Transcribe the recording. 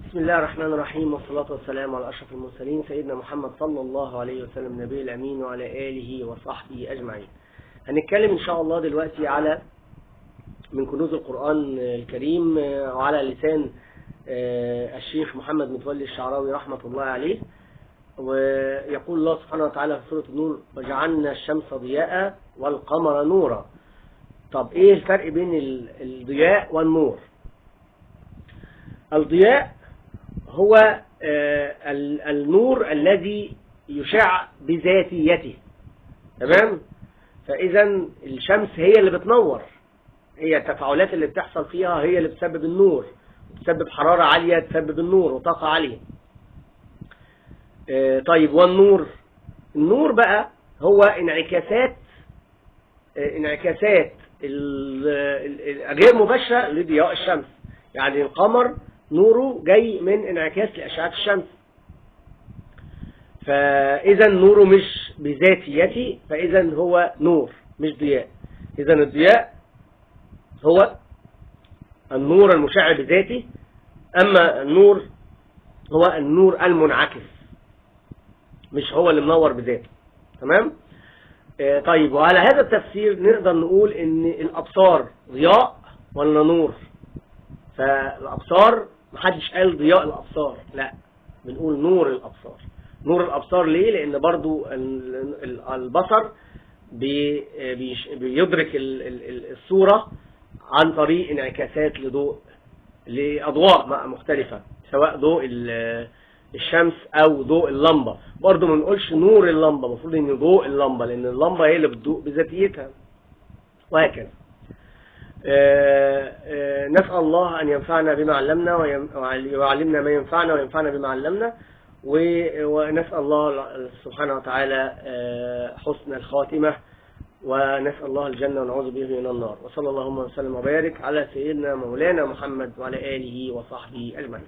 بسم الله الرحمن الرحيم، والصلاة والسلام على أشرف المرسلين سيدنا محمد صلى الله عليه وسلم النبي الأمين وعلى آله وصحبه أجمعين. هنتكلم إن شاء الله دلوقتي على من كنوز القرآن الكريم وعلى لسان الشيخ محمد متولي الشعراوي رحمة الله عليه. ويقول الله سبحانه وتعالى في سورة النور: وجعلنا الشمس ضياء والقمر نورا. طب إيه الفرق بين الضياء والنور؟ الضياء هو النور الذي يشع بذاتيته، تمام؟ فإذا الشمس هي اللي بتنور، هي التفاعلات اللي بتحصل فيها هي اللي بتسبب النور، بتسبب حرارة عالية تسبب النور وطاقة عالية. طيب والنور؟ النور بقى هو انعكاسات غير مباشرة لضياء الشمس. يعني القمر نوره جاي من انعكاس لأشعة الشمس، فإذا نوره مش بذاتيته، فإذا هو نور مش ضياء. إذا الضياء هو النور المشع بذاته، أما النور هو النور المنعكس، مش هو اللي منور بذاته، تمام؟ طيب، وعلى هذا التفسير نقدر نقول إن الأبصار ضياء ولا نور؟ فالأبصار محدش قال ضياء الأبصار، لا، بنقول نور الأبصار. نور الأبصار ليه؟ لأن برضو البصر بيدرك الصورة عن طريق انعكاسات لأضواء مختلفة، سواء ضوء الشمس أو ضوء اللمبة. برضو ما نقولش نور اللمبة، المفروض إن ضوء اللمبة، لأن اللمبة هي اللي بتضوء بذاتيتها، وهكذا. نسأل الله أن ينفعنا بما علمنا ويعلمنا ما ينفعنا وينفعنا بما علمنا، ونسأل الله سبحانه وتعالى حسن الخاتمة، ونسأل الله الجنة ونعوذ به من النار. وصلى اللهم وسلم وبارك على سيدنا مولانا محمد وعلى آله وصحبه أجمعين.